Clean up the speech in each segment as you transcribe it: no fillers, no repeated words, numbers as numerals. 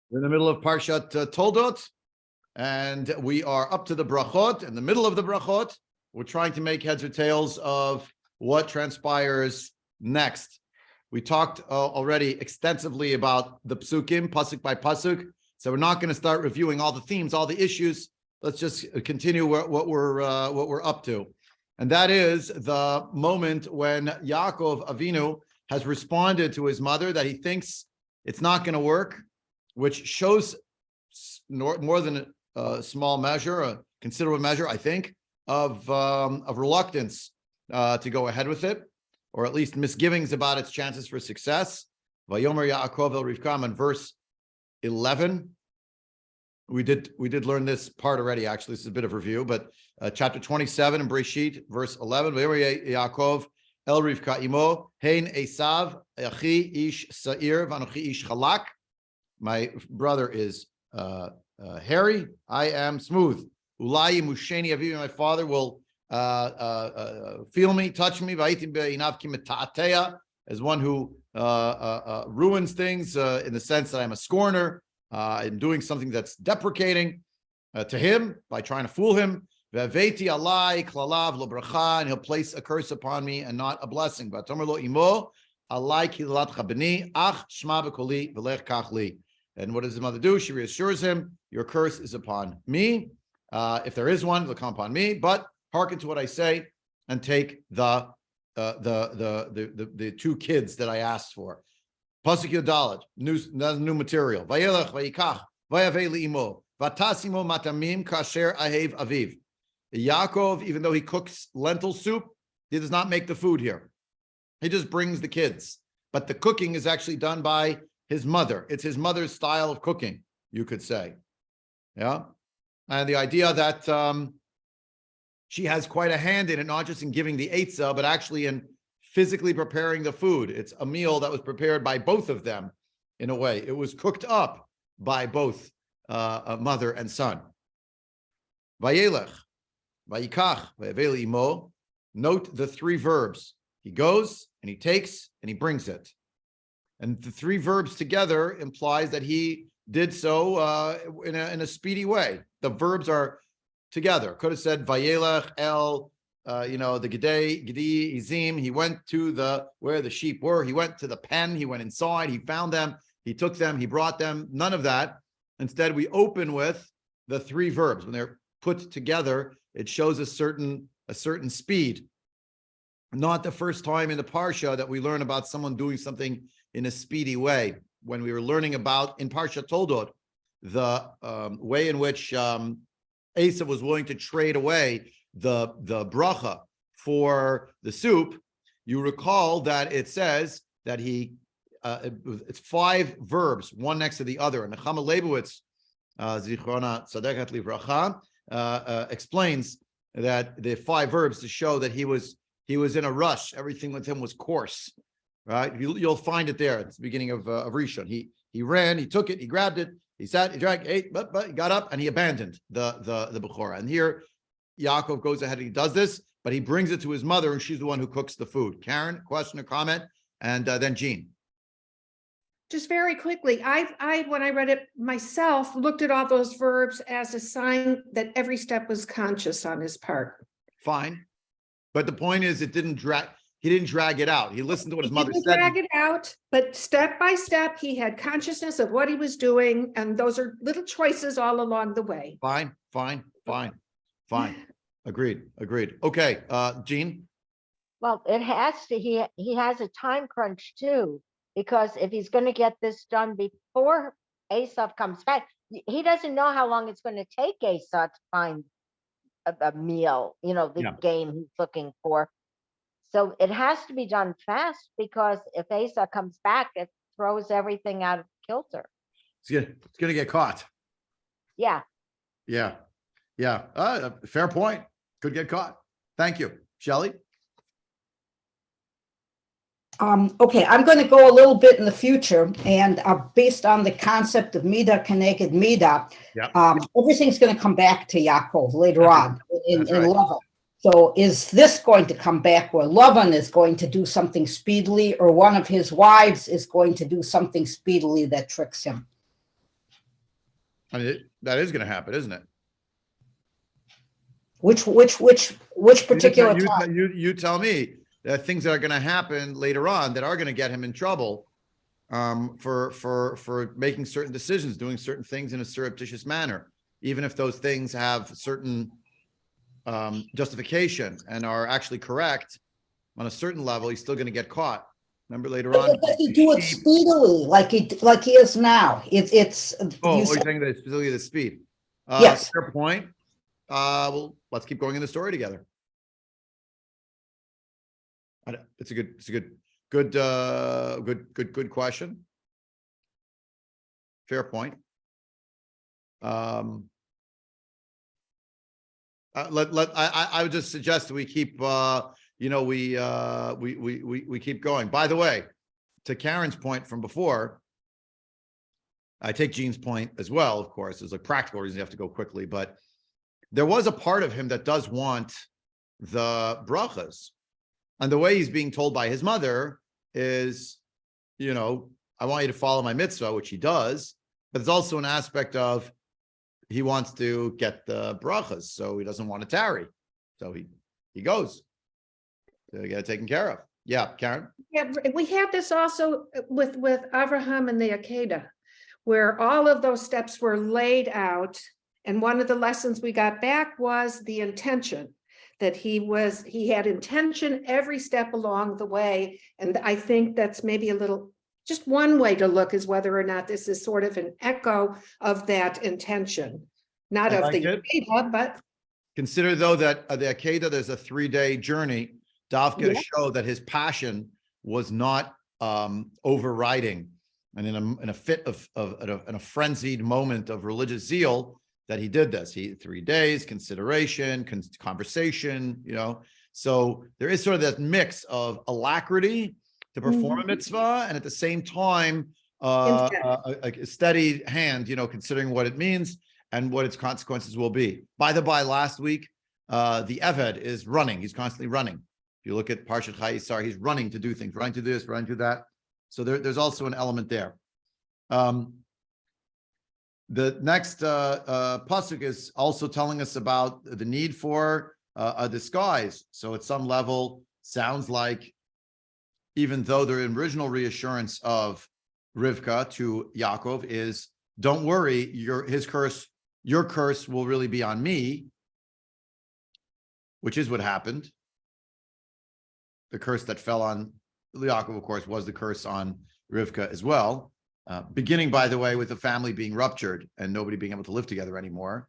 We're in the middle of Parshat Toldot, and we are up to the brachot. In the middle of the brachot, we're trying to make heads or tails of what transpires next. We talked already extensively about the psukim, pasuk by pasuk, so we're not going to start reviewing all the themes, all the issues. Let's just continue what we're up to, and that is the moment when Yaakov Avinu has responded to his mother that he thinks it's not going to work, which shows more than a small measure, a considerable measure, I think, of reluctance to go ahead with it, or at least misgivings about its chances for success. Vayomer Yaakov el Rivka in verse 11. We did learn this part already. Actually, this is a bit of review, but chapter 27 in Breisheet, verse 11. Vayomer Yaakov el Rivka imo hein Esav achi ish sa'ir v'anochi ish chalak. My brother is hairy. I am smooth. Ulayi musheni aviv. My father will feel me, touch me. As one who ruins things in the sense that I'm a scorner. I'm doing something that's deprecating to him by trying to fool him. And he'll place a curse upon me and not a blessing. And what does his mother do? She reassures him, your curse is upon me. If there is one, it'll come upon me, but hearken to what I say and take the two kids that I asked for. Pasuk Yodalet, new material. Vayelech vayikach vayavei liimo vatasimo matamim kasher ahev aviv. Yaakov, even though he cooks lentil soup, he does not make the food here. He just brings the kids. But the cooking is actually done by his mother. It's his mother's style of cooking, you could say. Yeah. And the idea that she has quite a hand in it, not just in giving the eitzah, but actually in physically preparing the food. It's a meal that was prepared by both of them in a way. It was cooked up by both mother and son. Vayelech, vayikach, vayavei imo. Note the three verbs. He goes and he takes and he brings it. And the three verbs together implies that he did so in a speedy way. The verbs are together. Could have said Vayelech el, the Gedi Izim. He went to where the sheep were. He went to the pen. He went inside. He found them. He took them. He brought them. None of that. Instead, we open with the three verbs. When they're put together, it shows a certain speed. Not the first time in the Parsha that we learn about someone doing something in a speedy way. When we were learning about in Parsha Toldot, the way in which Esav was willing to trade away the bracha for the soup, you recall that it says that it's five verbs, one next to the other. And Nechama Leibowitz, Zichrona Tzadeket Livracha, explains that the five verbs to show that he was in a rush. Everything with him was coarse. Right, you'll find it there at the beginning of Rishon. He ran, he took it, he grabbed it, he sat, he drank, ate, but he got up and he abandoned the Bechorah. And here, Yaakov goes ahead and he does this, but he brings it to his mother, and she's the one who cooks the food. Karen, question or comment, and then Jean. Just very quickly, I when I read it myself, looked at all those verbs as a sign that every step was conscious on his part. Fine, but the point is, it didn't drag. He didn't drag it out. He listened to what his mother said. Drag it out, but step by step, he had consciousness of what he was doing, and those are little choices all along the way. Fine. Agreed. Okay, Jean. Well, it has to. He has a time crunch too, because if he's going to get this done before Esav comes back, he doesn't know how long it's going to take Esav to find a meal. The game he's looking for. So it has to be done fast, because if Esav comes back, it throws everything out of kilter. It's going to get caught. Yeah. Fair point. Could get caught. Thank you. Shelley? Okay, I'm going to go a little bit in the future, and based on the concept of Midah Keneged Midah, everything's going to come back to Yaakov later on in Lavan. So is this going to come back where Lavan is going to do something speedily, or one of his wives is going to do something speedily that tricks him? I mean, that is going to happen, isn't it? Which particular time? You tell me. There are things that are going to happen later on that are going to get him in trouble for making certain decisions, doing certain things in a surreptitious manner, even if those things have certain justification and are actually correct on a certain level. He's still going to get caught. Remember later on. But he do it speedily, like he is now. It's. You're saying that it's specifically the speed. Yes. Fair point. Well, let's keep going in the story together. It's a good question. Fair point. I would just suggest that we keep we keep going. By the way, to Karen's point from before, I take Gene's point as well. Of course, there's a practical reason you have to go quickly, but there was a part of him that does want the brachas. And the way he's being told by his mother is, I want you to follow my mitzvah, which he does, but there's also an aspect of he wants to get the brachas, so he doesn't want to tarry. So he goes to get it taken care of. Yeah, Karen? Yeah, we had this also with Avraham and the Akedah, where all of those steps were laid out. And one of the lessons we got back was the intention, that he had intention every step along the way. And I think that's maybe just one way to look is whether or not this is sort of an echo of that intention, not of the Akedah, but. Consider though that the Akedah, there's a 3-day journey, Davka, to show that his passion was not overriding. And in a fit of in a frenzied moment of religious zeal, that he did this. 3 days, consideration, conversation, So there is sort of that mix of alacrity to perform a mitzvah, and at the same time, a steady hand, considering what it means and what its consequences will be. By the by, last week, the Eved is running. He's constantly running. If you look at Parshat Chayisar, he's running to do things, running to do this, running to that. So there's also an element there. The next pasuk is also telling us about the need for a disguise. So at some level, sounds like even though the original reassurance of Rivka to Yaakov is, don't worry, your curse will really be on me, which is what happened. The curse that fell on Yaakov, of course, was the curse on Rivka as well. Beginning, by the way, with the family being ruptured and nobody being able to live together anymore,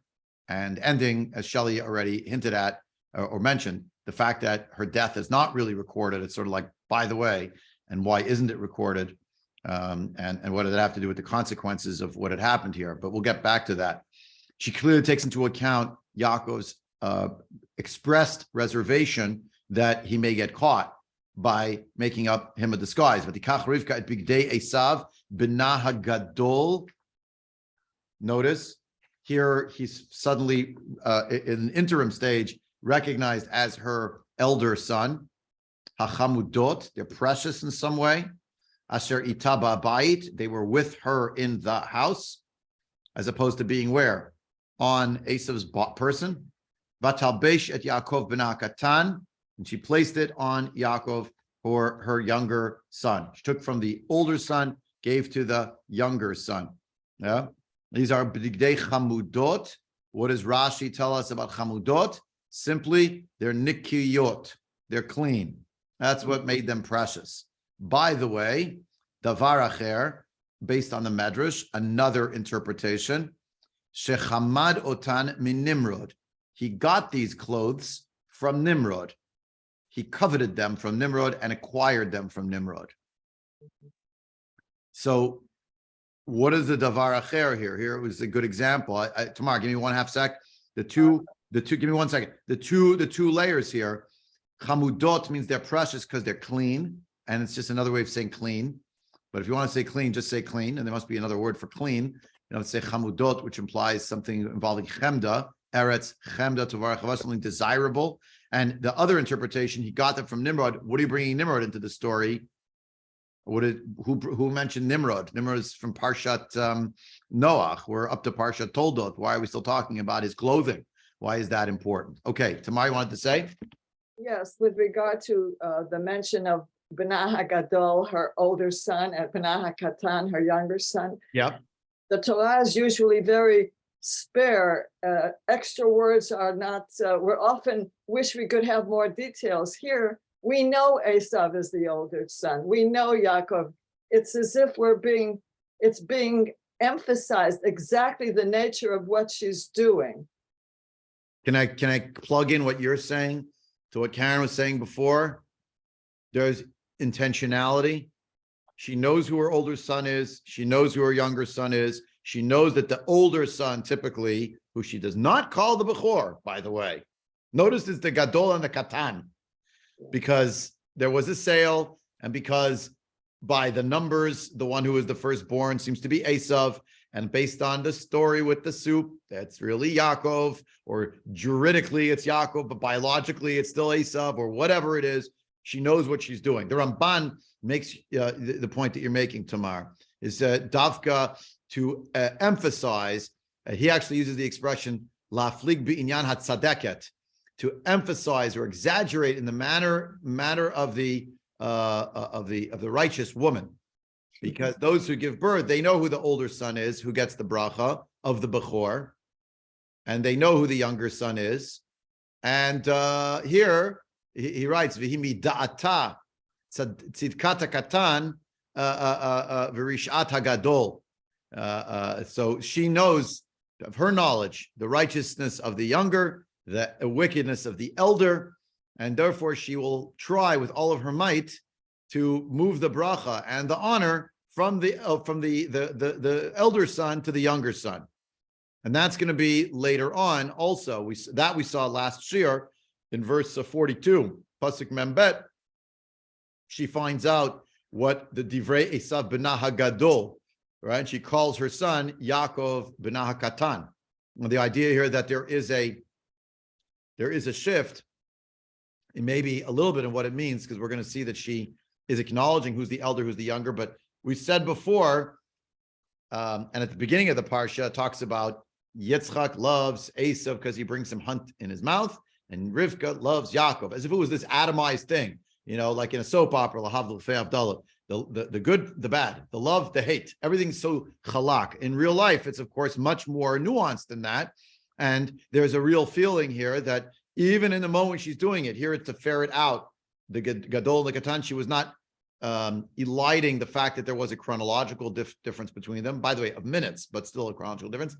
and ending, as Shelley already hinted at or mentioned, the fact that her death is not really recorded. It's sort of like, by the way, and why isn't it recorded? And what did it have to do with the consequences of what had happened here? But we'll get back to that. She clearly takes into account Yaakov's expressed reservation that he may get caught by making up him a disguise. V'tikach Rivka et bigdei Esav b'nah hagadol. Notice here he's suddenly in an interim stage recognized as her elder son. Hachamudot, they're precious in some way. Asher itaba bait, they were with her in the house, as opposed to being where? On Esav's person. Vatalbesh et Yaakov ben Katan, and she placed it on Yaakov for her younger son. She took from the older son, gave to the younger son. Yeah, these are b'digdei chamudot. What does Rashi tell us about chamudot? Simply, they're nikiyot. They're clean. That's what made them precious. By the way, davar acher, based on the Medrash, another interpretation, shechamad otan min Nimrod. He got these clothes from Nimrod. He coveted them from Nimrod and acquired them from Nimrod. So what is the davar acher here? Here it was a good example. Tamar, give me 1/2 sec. Give me 1 second. The two layers here, chamudot means they're precious because they're clean, and it's just another way of saying clean. But if you want to say clean, just say clean, and there must be another word for clean. Say chamudot, which implies something involving chemda, eretz, chemda, tovar, something desirable. And the other interpretation, he got them from Nimrod. What are you bringing Nimrod into the story? Who mentioned Nimrod? Nimrod is from Parshat Noach. We're up to Parshat Toldot. Why are we still talking about his clothing? Why is that important? Okay, Tamar, you wanted to say? Yes, with regard to the mention of Benah HaGadol, her older son, and Benah HaKatan, her younger son. Yep. The Torah is usually very spare. Extra words are not, we often wish we could have more details. Here, we know Esav is the older son. We know Yaakov. It's as if it's being emphasized exactly the nature of what she's doing. Can I plug in what you're saying to what Karen was saying before? There's intentionality. She knows who her older son is. She knows who her younger son is. She knows that the older son, typically, who she does not call the Bechor, by the way. Notice it's the Gadol and the Katan, because there was a sale, and because by the numbers, the one who was the firstborn seems to be Esav, and based on the story with the soup, that's really Yaakov, or juridically it's Yaakov, but biologically it's still Esav, or whatever it is. She knows what she's doing. The Ramban makes the point that you're making, Tamar, is Davka to emphasize. He actually uses the expression "laflig bi'inyan hatzadeket," to emphasize or exaggerate in the manner of the righteous woman, because those who give birth, they know who the older son is, who gets the bracha of the Bechor, and they know who the younger son is. And here he writes, "V'himi da'ata tzidkata katan v'rishat hagadol." So she knows of her knowledge the righteousness of the younger, the wickedness of the elder, and therefore she will try with all of her might to move the bracha and the honor from the elder son to the younger son. And that's going to be later on also. We saw last year in verse 42, Pasuk Membet. She finds out what the Divrei Esav Benah HaGadol, right? She calls her son Yaakov Benah HaKatan. And the idea here that there is a shift, it may be a little bit in what it means, because we're going to see that she is acknowledging who's the elder, who's the younger. But we said before, and at the beginning of the parsha, it talks about Yitzchak loves Esav because he brings some hunt in his mouth, and Rivka loves Yaakov, as if it was this atomized thing, like in a soap opera, Lahav L'Fei Avdallah, the good, the bad, the love, the hate, everything's so chalak. In real life, it's of course much more nuanced than that. And there's a real feeling here that even in the moment she's doing it, here it's to ferret out the Gadol and the Katan. She was not eliding the fact that there was a chronological difference between them, by the way, of minutes, but still a chronological difference.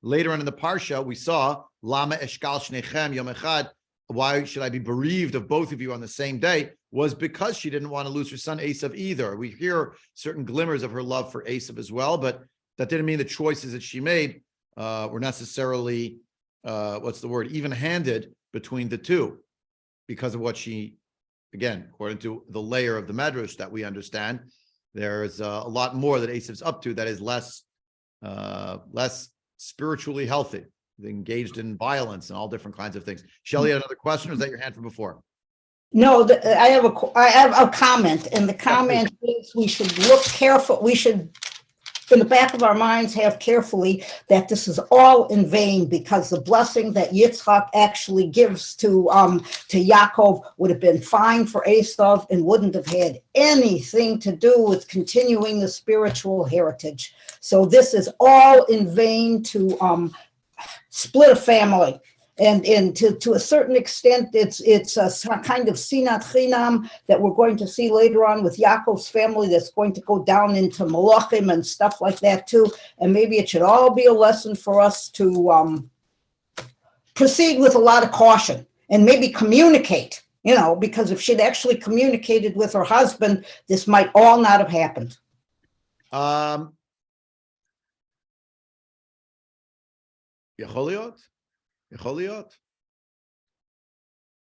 Later on in the Parsha, we saw, Lama eshkal shnechem yom echad, why should I be bereaved of both of you on the same day, was because she didn't want to lose her son Esav either. We hear certain glimmers of her love for Esav as well, but that didn't mean the choices that she made were necessarily, even-handed between the two, because of what she, again, according to the layer of the Medrash that we understand, there's a lot more that Esav's up to that is less spiritually healthy, engaged in violence and all different kinds of things. Shelley had another question, or was that your hand from before? No, I have a comment, and the comment is we should look careful. We should, in the back of our minds, have carefully that this is all in vain, because the blessing that Yitzchak actually gives to Yaakov would have been fine for Esav and wouldn't have had anything to do with continuing the spiritual heritage. So this is all in vain to split a family. And to a certain extent, it's a kind of sinat chinam that we're going to see later on with Yaakov's family that's going to go down into Malachim and stuff like that too. And maybe it should all be a lesson for us to proceed with a lot of caution and maybe communicate, because if she'd actually communicated with her husband, this might all not have happened.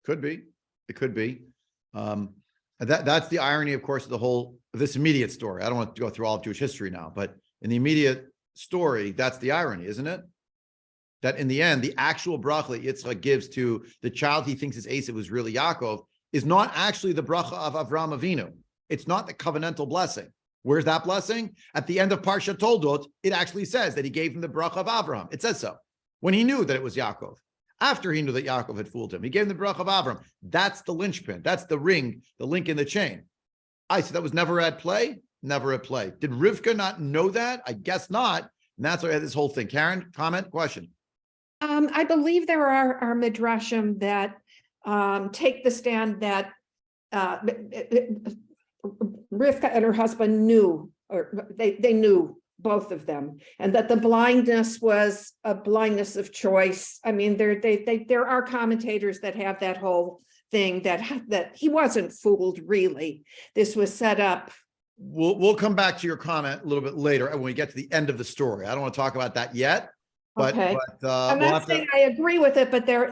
Could be. It could be. That's the irony, of course, of this immediate story. I don't want to go through all of Jewish history now, but in the immediate story, that's the irony, isn't it? That in the end, the actual bracha that Yitzchak gives to the child he thinks is Esav, was really Yaakov, is not actually the bracha of Avraham Avinu. It's not the covenantal blessing. Where's that blessing? At the end of Parsha Toldot, it actually says that he gave him the bracha of Avraham. It says so. When he knew that it was Yaakov. After he knew that Yaakov had fooled him, he gave him the bracha of Avraham. That's the linchpin. That's the ring, the link in the chain. I said that was never at play. Never at play. Did Rivka not know that? I guess not. And that's why I had this whole thing. Karen, comment, question. I believe there are midrashim that take the stand that Rivka and her husband knew, or they knew, both of them, and that the blindness was a blindness of choice. I mean, there are commentators that have that whole thing that he wasn't fooled, really. This was set up. We'll come back to your comment a little bit later when we get to the end of the story. I don't want to talk about that yet, but, Okay. I'm we'll not have saying to, I agree with it, but there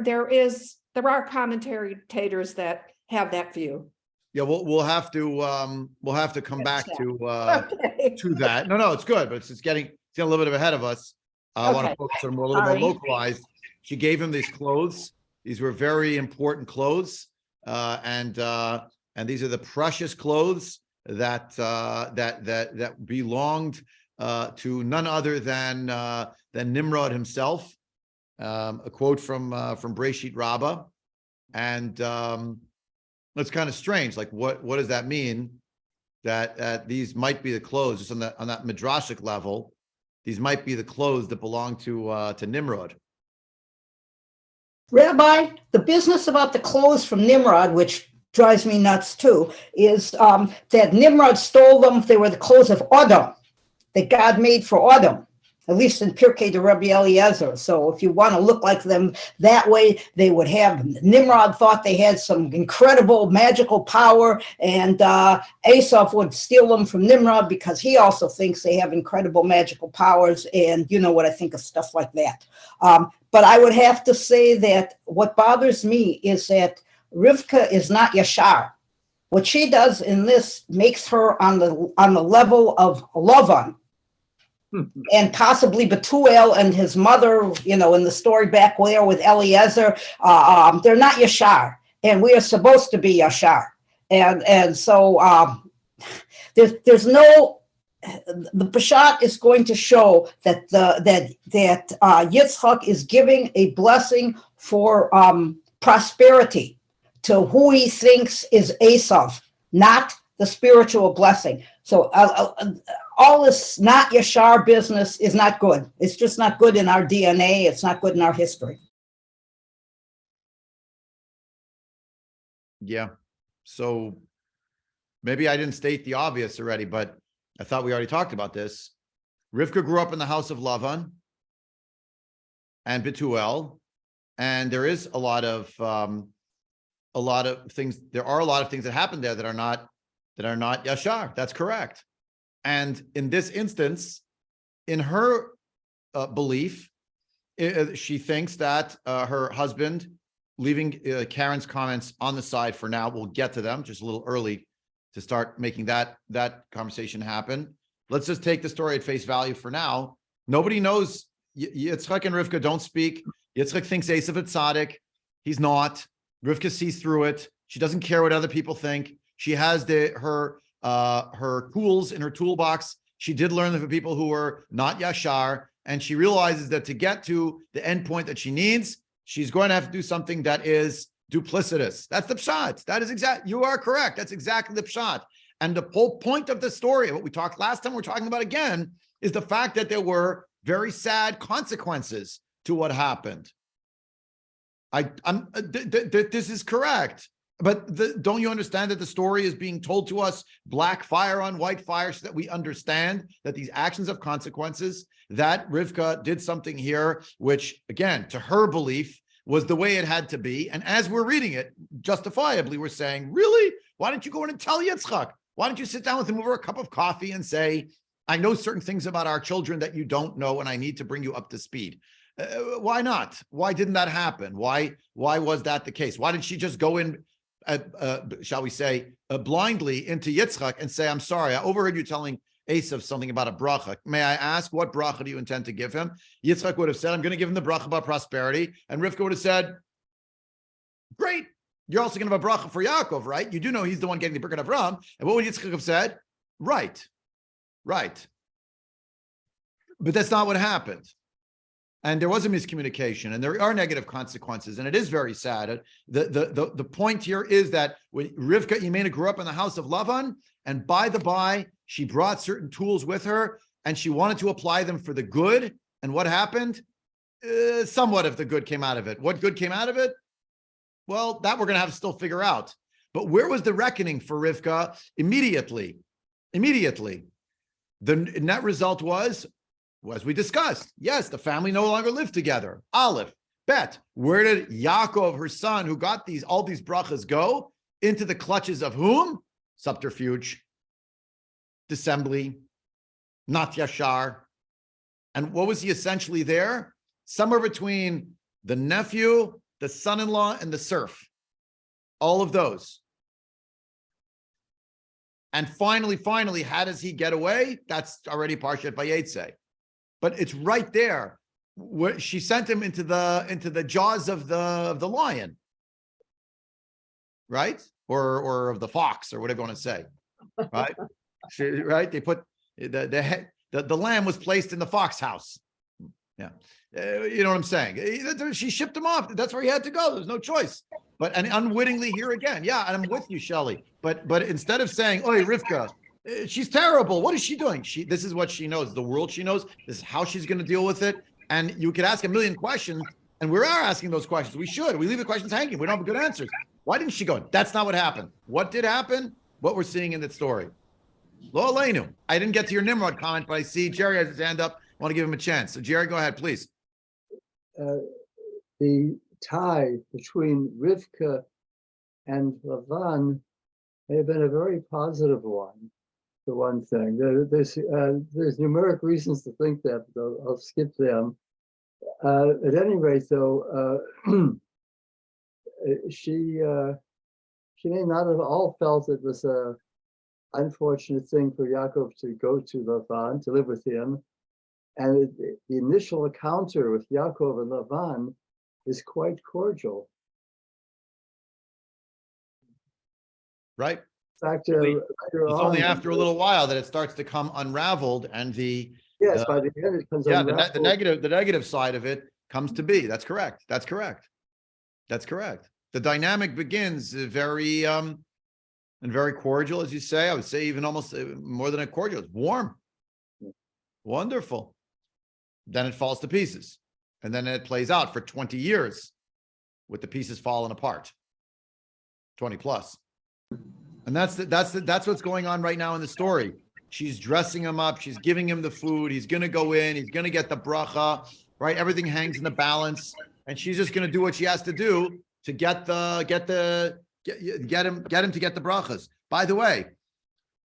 are commentators that have that view. yeah, we'll have to come back to Okay. that. No, it's good, but it's getting a little bit ahead of us. I want to Okay. focus on a little more Sorry. localized. She gave him these clothes. These were very important clothes, and these are the precious clothes that belonged to none other than Nimrod himself. A quote from Breisheet Rabbah, and it's kind of strange. Like, what does that mean? That these might be the clothes, just on that midrashic level. These might be the clothes that belong to Nimrod. Rabbi, the business about the clothes from Nimrod, which drives me nuts too, is that Nimrod stole them. They were the clothes of Adam that God made for Adam, at least in Pirkei de Rabbi Eliezer. So if you want to look like them that way, they would have them. Nimrod thought they had some incredible magical power, and Asaph would steal them from Nimrod because he also thinks they have incredible magical powers, and you know what I think of stuff like that. But I would have to say that what bothers me is that Rivka is not Yashar. What she does in this makes her on the level of Lavan, and possibly Bethuel and his mother, in the story back there with Eliezer. They're not Yashar, and we are supposed to be Yashar. And so there's no. The Peshat is going to show that Yitzchak is giving a blessing for prosperity to who he thinks is Esav, not the spiritual blessing. So all this not Yashar business is not good. It's just not good in our DNA. It's not good in our history. Yeah. So maybe I didn't state the obvious already, but I thought we already talked about this. Rivka grew up in the house of Lavan and Bethuel, and there is a lot of things. There are a lot of things that happen there that are not Yashar. That's correct. And in this instance, in her belief, she thinks that her husband, leaving Karen's comments on the side for now, we'll get to them, just a little early to start making that conversation happen. Let's just take the story at face value for now. Nobody knows. Yitzchak and Rivka don't speak. Yitzchak thinks Esav is tzaddik. He's not. Rivka sees through it. She doesn't care what other people think. She has her tools in her toolbox. She did learn them from people who were not Yashar, and she realizes that to get to the end point that she needs, she's going to have to do something that is duplicitous. That's the pshat. That is you are correct. That's exactly the pshat. And the whole point of the story, what we talked last time, we're talking about again, is the fact that there were very sad consequences to what happened. This is correct. But don't you understand that the story is being told to us black fire on white fire so that we understand that these actions have consequences, that Rivka did something here, which, again, to her belief, was the way it had to be. And as we're reading it, justifiably, we're saying, really? Why don't you go in and tell Yitzchak? Why don't you sit down with him over a cup of coffee and say, I know certain things about our children that you don't know, and I need to bring you up to speed. Why not? Why didn't that happen? Why was that the case? Why did she just go in, shall we say, blindly into Yitzchak and say, I'm sorry, I overheard you telling Esav something about a bracha. May I ask, what bracha do you intend to give him? Yitzchak would have said, I'm going to give him the bracha about prosperity. And Rivka would have said, great, you're also going to have a bracha for Yaakov, right? You do know he's the one getting the Birkat Avram. And what would Yitzchak have said? Right. But that's not what happened. And there was a miscommunication, and there are negative consequences, and it is very sad. The point here is that when Rivka Imena grew up in the house of Lavan, and by the by, she brought certain tools with her, and she wanted to apply them for the good. And what happened? Somewhat of the good came out of it. What good came out of it? Well, that we're going to have to still figure out. But where was the reckoning for Rivka? Immediately. The net result was, as we discussed, yes, the family no longer lived together. Aleph, Bet. Where did Yaakov, her son, who got all these brachas, go? Into the clutches of whom? Subterfuge, dissembly, not yashar. And what was he essentially there? Somewhere between the nephew, the son-in-law, and the serf. All of those. And finally, how does he get away? That's already Parshat Vayetze. But it's right there. Where she sent him into the jaws of the lion, right? Or of the fox, or whatever you want to say, right? Right? They put the lamb was placed in the fox house. Yeah, you know what I'm saying? She shipped him off. That's where he had to go. There's no choice. And unwittingly here again, yeah. And I'm with you, Shelley. But instead of saying, "Oh, Rivka, she's terrible. What is she doing?" This is what she knows. The world she knows. This is how she's going to deal with it. And you could ask a million questions, and we are asking those questions. We should. We leave the questions hanging. We don't have good answers. Why didn't she go? That's not what happened. What did happen? What we're seeing in that story. Lo aleinu. I didn't get to your Nimrod comment, but I see Jerry has his hand up. I want to give him a chance. So Jerry, go ahead, please. The tie between Rivka and Lavan may have been a very positive one, for one thing. There's numeric reasons to think that, but I'll skip them. At any rate, though, she may not have all felt it was a unfortunate thing for Yaakov to go to Lavan, to live with him. And the initial encounter with Yaakov and Lavan is quite cordial. Right. In fact, it's only after a little while that it starts to come unraveled, and by the end it comes unraveled. the negative side of it comes to be. That's correct. The dynamic begins very and very cordial, as you say. I would say even almost more than a cordial. It's warm, wonderful. Then it falls to pieces, and then it plays out for 20 years with the pieces falling apart. 20 plus. And that's what's going on right now in the story. She's dressing him up. She's giving him the food. He's going to go in. He's going to get the bracha, right? Everything hangs in the balance, and she's just going to do what she has to do to get him to get the brachas. By the way,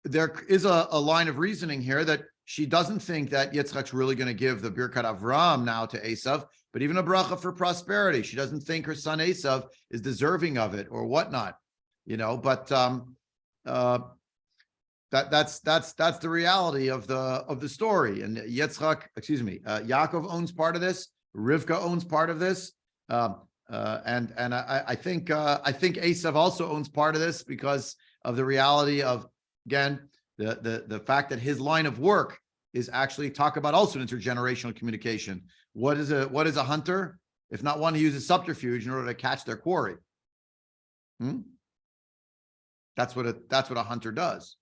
there is a line of reasoning here that she doesn't think that Yitzchak's really going to give the Birkat Avram now to Esav, but even a bracha for prosperity. She doesn't think her son Esav is deserving of it or whatnot, But that's the reality of the story. And Yaakov owns part of this. Rivka owns part of this, and I think Esav also owns part of this because of the reality of, again, the fact that his line of work is actually talk about also intergenerational communication. What is a hunter? If not one who uses subterfuge in order to catch their quarry. That's what a hunter does.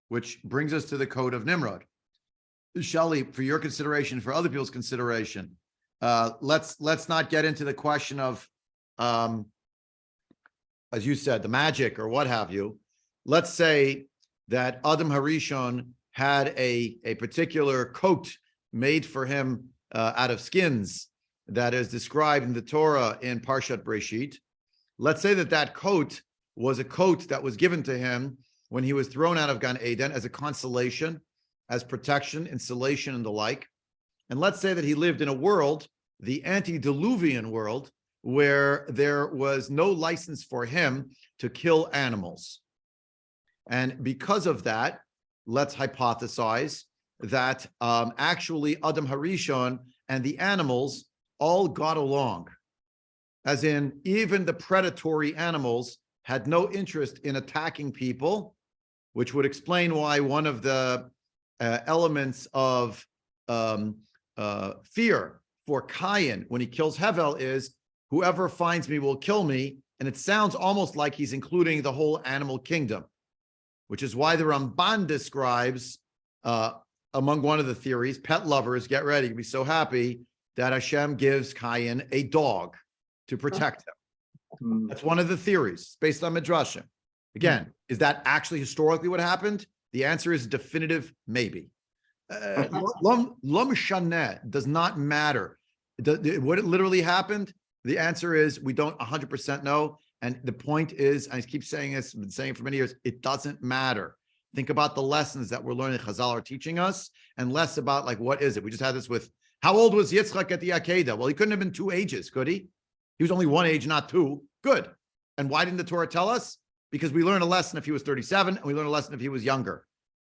Which brings us to the code of Nimrod. Shelley, for your consideration, for other people's consideration, let's not get into the question of, as you said, the magic or what have you. Let's say that Adam Harishon had a particular coat made for him out of skins that is described in the Torah in Parshat Breisheet. Let's say that coat was a coat that was given to him when he was thrown out of Gan Eden as a consolation, as protection, insulation, and the like. And let's say that he lived in a world, the antediluvian world, where there was no license for him to kill animals. And because of that, let's hypothesize that actually Adam Harishon and the animals all got along. as in even the predatory animals had no interest in attacking people, which would explain why one of the elements of fear for Cain when he kills Hevel is whoever finds me will kill me. And it sounds almost like he's including the whole animal kingdom, which is why the Ramban describes among one of the theories, pet lovers, get ready, you'll be so happy that Hashem gives Cain a dog to protect him. That's one of the theories based on Midrashim. Again, is that actually historically what happened? The answer is definitive, maybe. Lom shaneh does not matter. What it literally happened? The answer is we don't 100% know. And the point is, I keep saying this, I've been saying it for many years, it doesn't matter. Think about the lessons that we're learning, Chazal are teaching us, and less about like, what is it? We just had this with, how old was Yitzchak at the Akedah? Well, he couldn't have been 2 ages, could he? He was only 1 age, not 2. Good. And why didn't the Torah tell us? Because we learn a lesson if he was 37, and we learn a lesson if he was younger.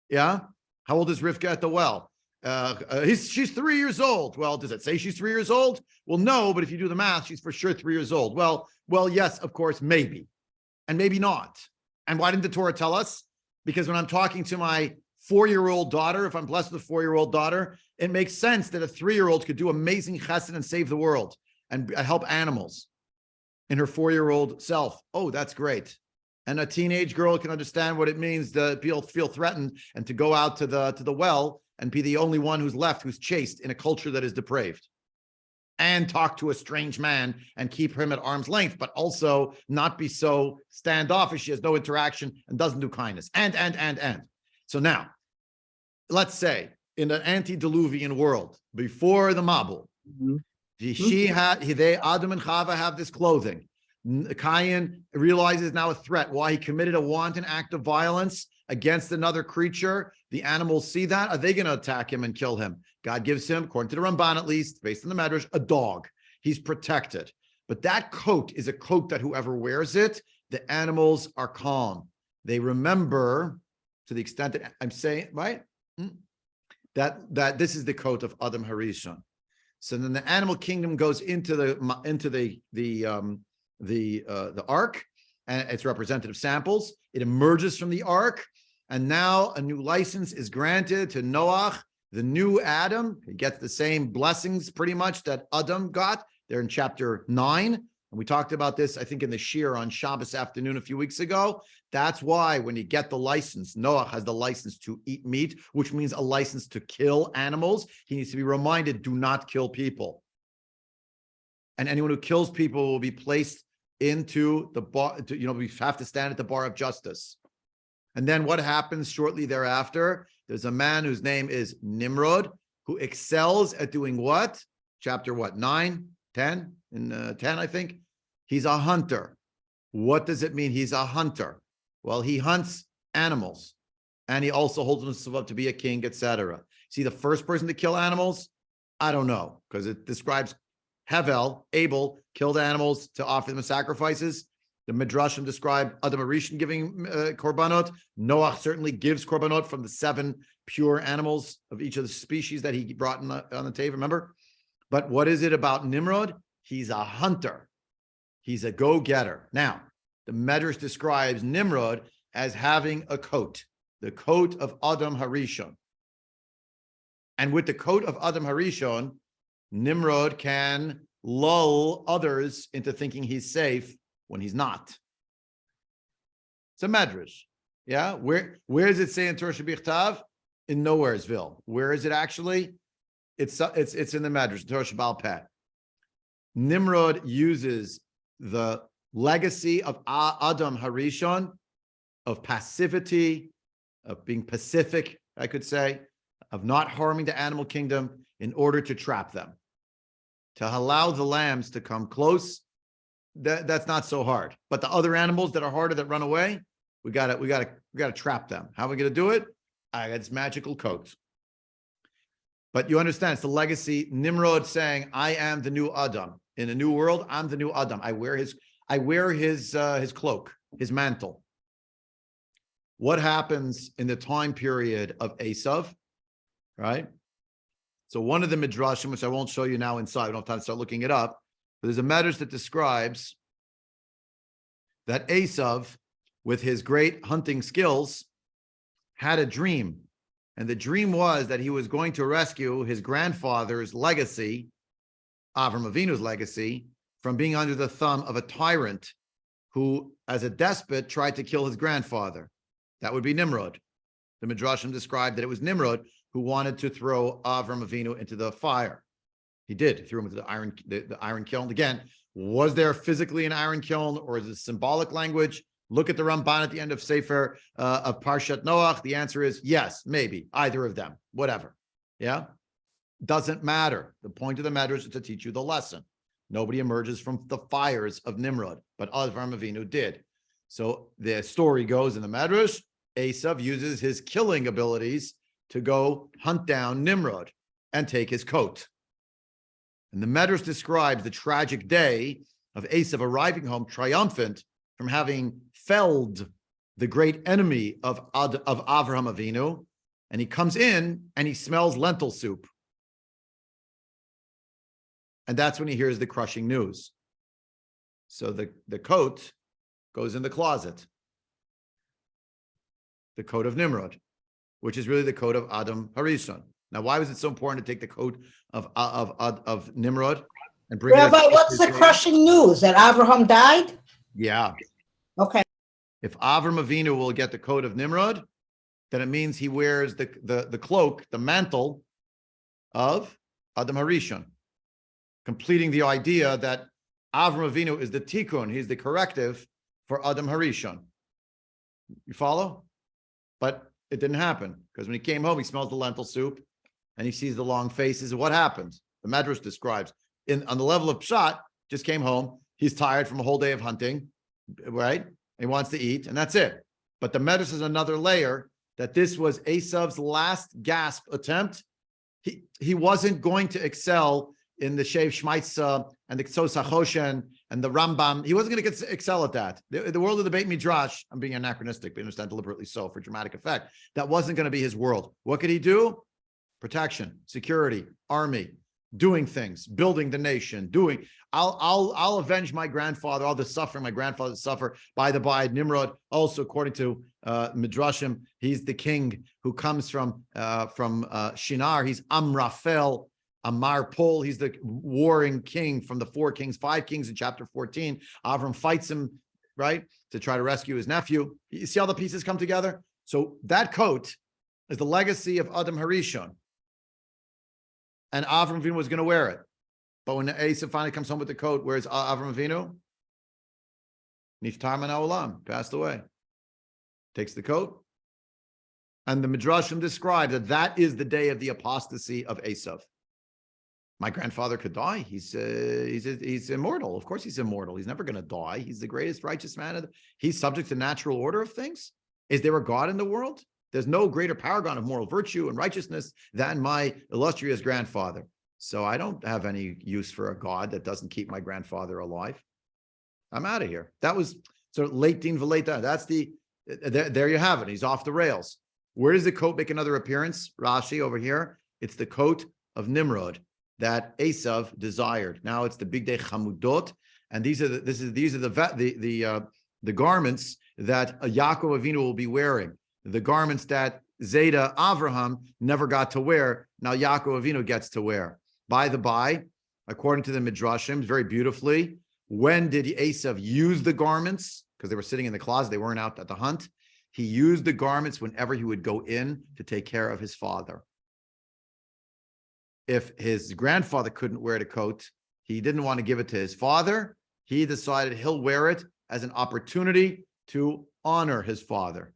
Yeah? How old is Rivka at the well? She's 3 years old. Well, does it say she's 3 years old? Well, no, but if you do the math, she's for sure 3 years old. Well, yes, of course, maybe, and maybe not. And why didn't the Torah tell us? Because when I'm talking to my 4-year-old daughter, if I'm blessed with a 4-year-old daughter, it makes sense that a 3-year-old could do amazing chesed and save the world and help animals in her 4-year-old self. Oh, that's great. And a teenage girl can understand what it means to feel threatened and to go out to the well and be the only one who's left, who's chaste in a culture that is depraved, and talk to a strange man and keep him at arm's length, but also not be so standoffish. She has no interaction and doesn't do kindness. And. So now, let's say in an antediluvian world, before the Mabul, Adam and Chava have this clothing. Cain realizes now a threat. Why? He committed a wanton act of violence against another creature. The animals see that. Are they going to attack him and kill him? God gives him, according to the Ramban at least, based on the Medrash, a dog. He's protected. But that coat is a coat that whoever wears it, the animals are calm. They remember, to the extent that I'm saying, right? That this is the coat of Adam Harishon. So then the animal kingdom goes into the ark, and it's representative samples. It emerges from the ark, and now a new license is granted to Noach, the new Adam. He gets the same blessings pretty much that Adam got. They're in chapter 9. And we talked about this, I think, in the Shir on Shabbos afternoon a few weeks ago. That's why when you get the license, Noach has the license to eat meat, which means a license to kill animals. He needs to be reminded, do not kill people. And anyone who kills people will be placed into the bar, we have to stand at the bar of justice. And then what happens shortly thereafter? There's a man whose name is Nimrod, who excels at doing what? Chapter what? 9, 10? In 10, I think. He's a hunter. What does it mean he's a hunter? Well, he hunts animals, and he also holds himself up to be a king, etc. See, the first person to kill animals? I don't know, because it describes Hevel, Abel, killed animals to offer them as sacrifices. The Midrashim describe Adam Harishon giving korbanot. Noach certainly gives korbanot from the 7 pure animals of each of the species that he brought on the table, remember? But what is it about Nimrod? He's a hunter. He's a go-getter. Now, the Medrash describes Nimrod as having a coat, the coat of Adam Harishon. And with the coat of Adam Harishon, Nimrod can lull others into thinking he's safe when he's not. It's a Medrash. Yeah, where does it say in Torah Shebichtav? In Nowheresville. Where is it actually? It's in the Medrash, Torah Shebal Peh. Nimrod uses the legacy of Adam Harishon, of passivity, of being pacific, I could say, of not harming the animal kingdom in order to trap them, to allow the lambs to come close. That's not so hard. But the other animals that are harder, that run away, we gotta trap them. How are we gonna do it? I got this magical coat. But you understand, it's the legacy. Nimrod saying, "I am the new Adam in a new world. I'm the new Adam. I wear his cloak, his mantle." What happens in the time period of Esav, right? So one of the midrashim, which I won't show you now inside, we don't have time to start looking it up, There's a medrash that describes that Esav, with his great hunting skills, had a dream. And the dream was that he was going to rescue his grandfather's legacy, Avram Avinu's legacy, from being under the thumb of a tyrant who, as a despot, tried to kill his grandfather. That would be Nimrod. The Midrashim described that it was Nimrod who wanted to throw Avram Avinu into the fire. He did. He threw him into the iron kiln. Again, was there physically an iron kiln, or is it symbolic language? Look at the Ramban at the end of Sefer of Parshat Noach. The answer is yes, maybe, either of them, whatever. Yeah? Doesn't matter. The point of the matter is to teach you the lesson. Nobody emerges from the fires of Nimrod, but Avram Avinu did. So the story goes in the Medrash, Esav uses his killing abilities to go hunt down Nimrod and take his coat. And the Medrash describes the tragic day of Esav arriving home triumphant from having felled the great enemy of Avraham Avinu, and he comes in and he smells lentil soup. And that's when he hears the crushing news. So the coat goes in the closet. The coat of Nimrod, which is really the coat of Adam Harishon. Now, why was it so important to take the coat of Nimrod and bring Rabbi, it? what's the crushing news? That Abraham died? Yeah. Okay. If Avram Avinu will get the coat of Nimrod, then it means he wears the cloak, the mantle of Adam Harishon, completing the idea that Avram Avinu is the tikkun, he's the corrective for Adam Harishon. You follow? But it didn't happen, because when he came home, he smells the lentil soup and he sees the long faces. What happens? The Medrash describes on the level of Pshat, just came home. He's tired from a whole day of hunting, right? He wants to eat, and that's it. But the Medrash is another layer that this was Esav's last gasp attempt. He wasn't going to excel in the Shev Shmaitza and the Ksos HaChoshen and the Rambam. He wasn't going to excel at that. The world of the Beit Midrash, I'm being anachronistic, but I understand deliberately so for dramatic effect. That wasn't going to be his world. What could he do? Protection, security, army, doing things, building the nation, I'll avenge my grandfather, all the suffering my grandfather suffered. By the by, Nimrod, also according to Midrashim, he's the king who comes from Shinar. He's Amraphel, Amar Pol. He's the warring king from the five kings in chapter 14. Avram fights him, right, to try to rescue his nephew. You see how the pieces come together? So that coat is the legacy of Adam Harishon. And Avram Avinu was going to wear it. But when Esav finally comes home with the coat, where's Avram Avinu? Niftar min haolam, passed away. Takes the coat. And the Midrashim describe that is the day of the apostasy of Esav. My grandfather could die. He's immortal. Of course he's immortal. He's never going to die. He's the greatest righteous man. He's subject to natural order of things. Is there a God in the world? There's no greater paragon of moral virtue and righteousness than my illustrious grandfather. So I don't have any use for a God that doesn't keep my grandfather alive. I'm out of here. That was sort of late din v'leita. That's there you have it. He's off the rails. Where does the coat make another appearance? Rashi over here. It's the coat of Nimrod that Esav desired. Now it's the big day chamudot, and these are the garments that Yaakov Avinu will be wearing. The garments that Zeta Avraham never got to wear, now Yaakov Avinu gets to wear. By the by, according to the Midrashim, very beautifully, when did Esav use the garments? Because they were sitting in the closet, they weren't out at the hunt. He used the garments whenever he would go in to take care of his father. If his grandfather couldn't wear the coat, he didn't want to give it to his father. He decided he'll wear it as an opportunity to honor his father.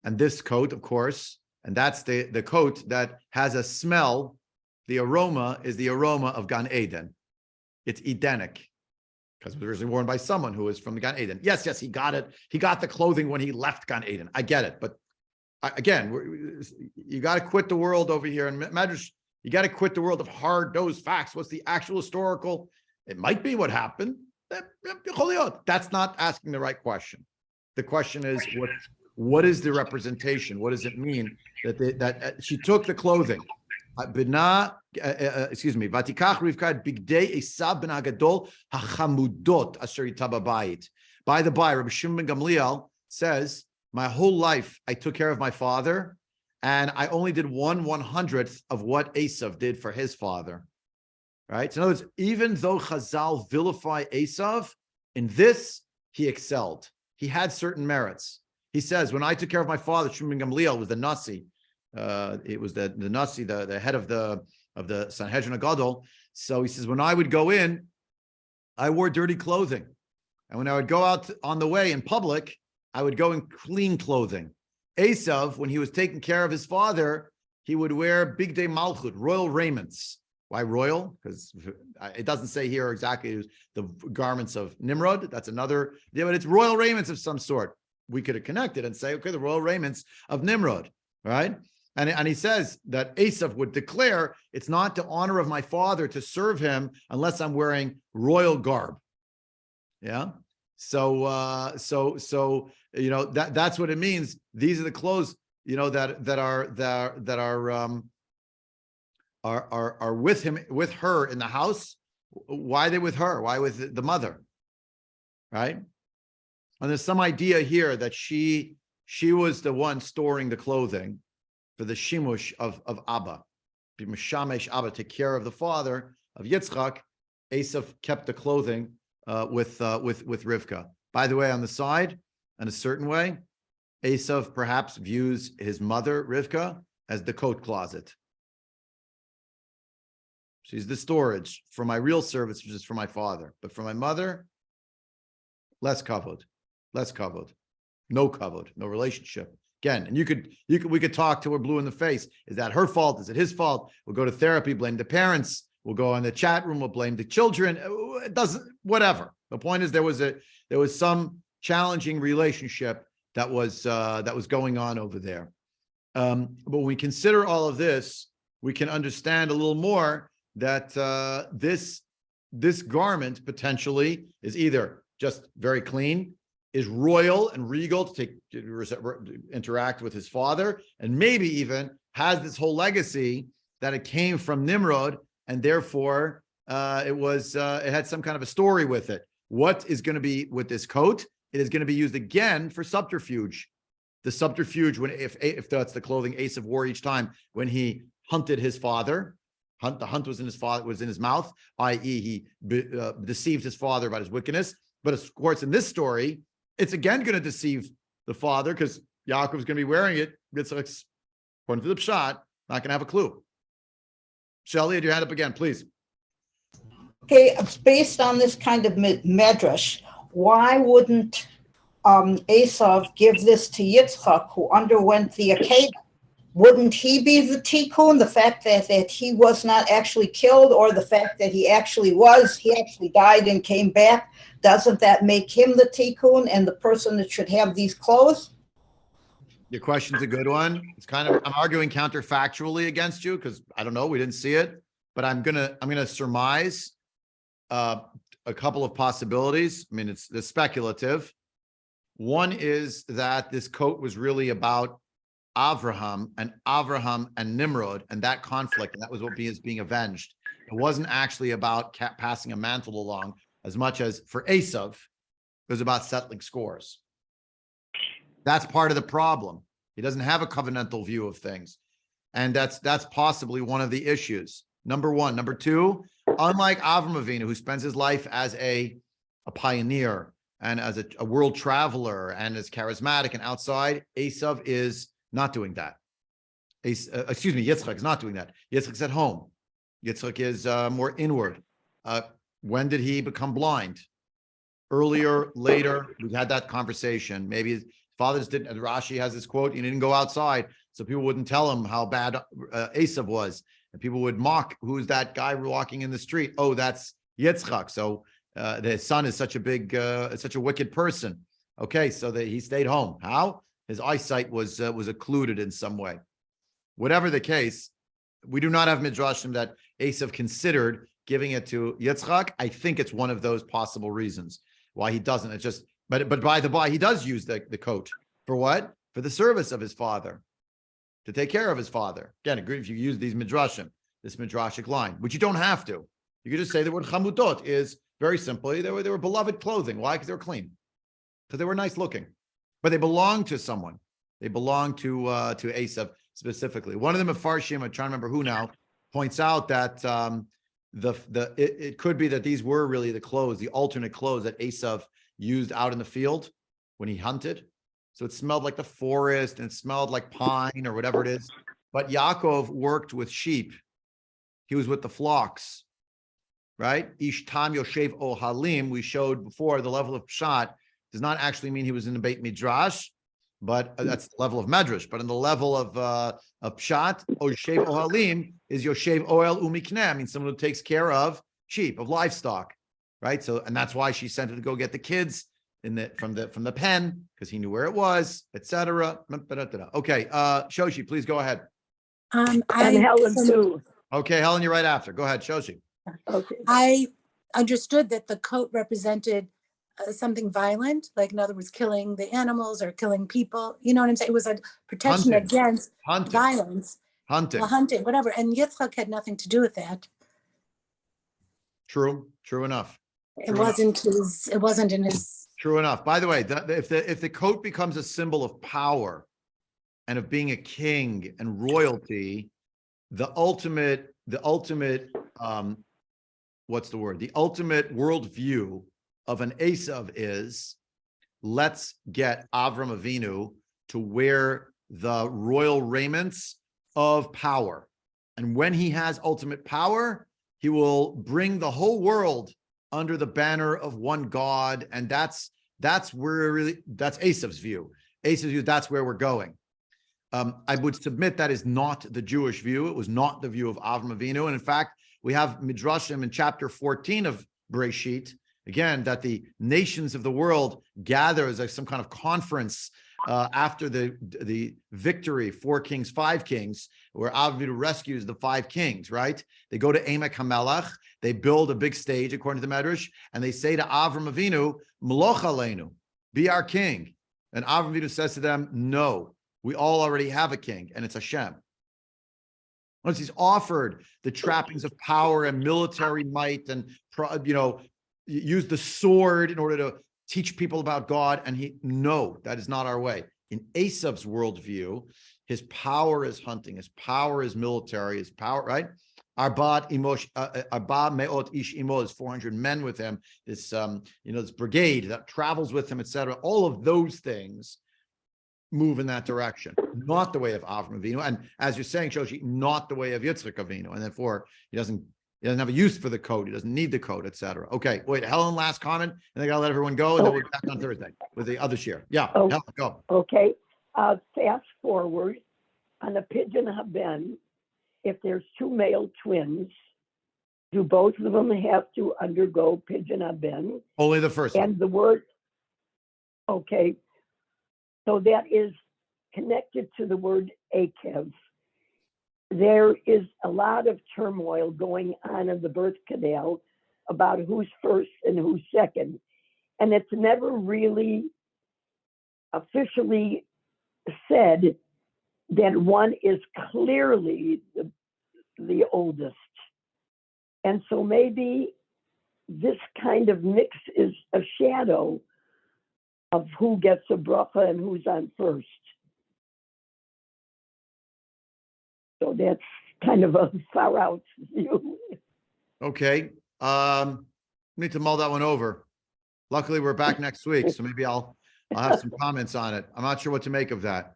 And this coat, of course, and that's the coat that has a smell. The aroma is the aroma of Gan Eden. It's Edenic because it was originally worn by someone who is from the Gan Eden. Yes, he got it. He got the clothing when he left Gan Eden. I get it. But again, you got to quit the world over here. And Medrash, you got to quit the world of hard-nosed facts. What's the actual historical? It might be what happened. That's not asking the right question. The question is, what is the representation? What does it mean that she took the clothing? Excuse me. Vatikach Rivka et bigdei Esav ben Hagadol hachamudot asher ita babayit. By the by, Rabbi Shimon ben Gamliel says, my whole life I took care of my father, and I only did 1/100th of what Esav did for his father. Right? So in other words, even though Chazal vilify Esav, in this he excelled. He had certain merits. He says, when I took care of my father, Shimon ben Gamliel was the Nasi. It was the Nasi, the head of the Sanhedrin Gadol. So he says, when I would go in, I wore dirty clothing. And when I would go out on the way in public, I would go in clean clothing. Esav, when he was taking care of his father, he would wear big day malchut, royal raiments. Why royal? Because it doesn't say here exactly the garments of Nimrod. That's another, but it's royal raiments of some sort. We could have connected and say, okay, the royal raiments of Nimrod, right? And he says that Esav would declare, it's not the honor of my father to serve him unless I'm wearing royal garb. Yeah. So that's what it means. These are the clothes, that are with him, with her in the house. Why are they with her? Why with the mother? Right? And there's some idea here that she was the one storing the clothing for the shimush of Abba. Mishamesh Abba, take care of the father of Yitzchak. Esav kept the clothing with Rivka. By the way, on the side, in a certain way, Esav perhaps views his mother Rivka as the coat closet. She's the storage for my real service, which is for my father. But for my mother, less kavod, no kavod, no relationship. Again, and we could talk till we're blue in the face. Is that her fault? Is it his fault? We'll go to therapy, blame the parents. We'll go in the chat room, we'll blame the children. It doesn't, whatever. The point is there was some challenging relationship that was going on over there. But when we consider all of this, we can understand a little more that this garment potentially is either just very clean, is royal and regal to interact with his father, and maybe even has this whole legacy that it came from Nimrod, and therefore it had some kind of a story with it. What is going to be with this coat? It is going to be used again for subterfuge. The subterfuge, when if that's the clothing Esav wore each time when he hunted his father. The hunt was in his mouth, i.e., he deceived his father about his wickedness. But of course, in this story, it's again going to deceive the father because Yaakov's going to be wearing it. Yitzchak's, according to the pshat, not going to have a clue. Shelley, your hand up again, please. Okay, based on this kind of medrash, why wouldn't Esav give this to Yitzchak, who underwent the Akedah? Wouldn't he be the tikkun? The fact that he was not actually killed, or the fact that he actually died and came back, doesn't that make him the tikkun and the person that should have these clothes? Your question's a good one. It's kind of, I'm arguing counterfactually against you because I don't know, we didn't see it, but I'm gonna surmise a couple of possibilities. I mean, it's speculative. One is that this coat was really about Avraham and Nimrod and that conflict, and that was what is being avenged. It wasn't actually about passing a mantle along as much as for Esav, it was about settling scores. That's part of the problem. He doesn't have a covenantal view of things, and that's possibly one of the issues. Number one. Number two, unlike Avram Avinu, who spends his life as a pioneer and as a world traveler and is charismatic and outside, Esav is not doing that. Yitzchak is not doing that. Yitzchak's at home. Yitzchak is more inward. When did he become blind? Earlier, later, we had that conversation. Maybe his fathers didn't. Rashi has this quote: "He didn't go outside, so people wouldn't tell him how bad Esav was, and people would mock, who's that guy walking in the street? Oh, that's Yitzchak. So his son is such a wicked person. Okay, so he stayed home. How? His eyesight was occluded in some way. Whatever the case, we do not have midrashim that Esav considered giving it to Yitzchak. I think it's one of those possible reasons why he doesn't. It's just, but by the by, he does use the coat for what? For the service of his father. to take care of his father. Again, agree if you use these midrashim, this midrashic line, which you don't have to. You could just say the word chamudot is very simply, they were beloved clothing. Why? Because they were clean. Because they were nice looking. But they belonged to someone. They belonged to Esav specifically. One of them, Mefarshim, I'm trying to remember who now, points out that it could be that these were really the clothes, the alternate clothes that Esav used out in the field when he hunted. So it smelled like the forest and it smelled like pine or whatever it is. But Yaakov worked with sheep. He was with the flocks, right? Ish tam yoshev ohalim. We showed before the level of pshat does not actually mean he was in the Beit Midrash, but that's the level of medrash. But in the level of pshat, yoshev ohalim is yoshev oel umikneh, means someone who takes care of sheep, of livestock, right? So, and that's why she sent him to go get the kids from the pen, because he knew where it was, etc. Okay, Shoshi, please go ahead. And Helen too. Okay, Helen, you're right after. Go ahead, Shoshi. Okay. I understood that the coat represented something violent, like in other words, killing the animals or killing people. You know what I'm saying? It was a protection Hunting. against Hunting. violence, Hunting. hunting, whatever. And Yitzchak had nothing to do with that. True enough. It wasn't in his. True enough. By the way, if the coat becomes a symbol of power and of being a king and royalty, the ultimate what's the word? The ultimate worldview of an Esav is, let's get Avram Avinu to wear the royal raiments of power. And when he has ultimate power, he will bring the whole world under the banner of one God. And that's Esav's view. Esav's view, that's where we're going. I would submit that is not the Jewish view. It was not the view of Avram Avinu. And in fact, we have Midrashim in chapter 14 of Breisheet, again, that the nations of the world gather as some kind of conference after the victory, 4 kings, 5 kings, where Avram Avinu rescues the 5 kings, right? They go to Emek HaMelech, they build a big stage, according to the Medrash, and they say to Avram Avinu, Meloch Aleinu, be our king. And Avram Avinu says to them, no, we all already have a king, and it's Hashem. Once he's offered the trappings of power and military might and, use the sword in order to teach people about God, and no, that is not our way. In Esav's worldview, his power is hunting, his power is military, his power, right? Arba meot ish imo is 400 men with him. This, this brigade that travels with him, etc. All of those things move in that direction, not the way of Avram Avinu, and as you're saying, Shoshi, not the way of Yitzchak Avinu, and therefore he doesn't have a use for the code. He doesn't need the code, etc. Okay, wait, Helen, last comment, and I gotta let everyone go, and then we'll be back on Thursday with the other share. Yeah, Oh, Helen, go. Okay, fast forward on a pigeon haben. If there's 2 male twins, do both of them have to undergo pigeon haben? Only the first one. And the word, okay, so that is connected to the word akev. There is a lot of turmoil going on in the birth canal about who's first and who's second. And it's never really officially said that one is clearly the oldest. And so maybe this kind of mix is a shadow of who gets a bracha and who's on first. So that's kind of a far out view. Okay, need to mull that one over. Luckily, we're back next week, so maybe I'll have some comments on it. I'm not sure what to make of that.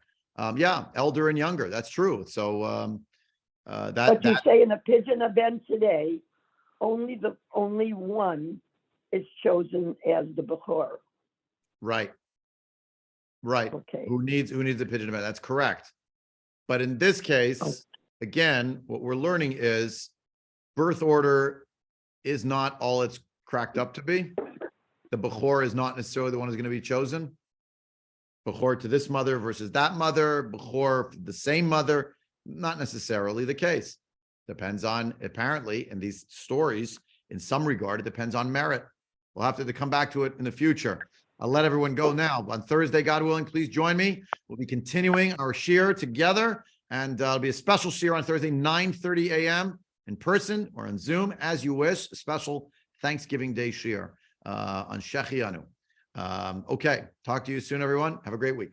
Yeah, elder and younger, that's true. So But you say in a pigeon event today, only one is chosen as the Bechor. Right. Okay. Who needs the pigeon event? That's correct. But in this case, again, what we're learning is birth order is not all it's cracked up to be. The Bechor is not necessarily the one who's going to be chosen. Bechor to this mother versus that mother, Bechor the same mother, not necessarily the case. Depends on, apparently, in these stories, in some regard, it depends on merit. We'll have to come back to it in the future. I'll let everyone go now. On Thursday, God willing, please join me. We'll be continuing our shir together. And it'll be a special shir on Thursday, 9:30 a.m. in person or on Zoom, as you wish. A special Thanksgiving Day shir on Shechianu. Okay, talk to you soon, everyone. Have a great week.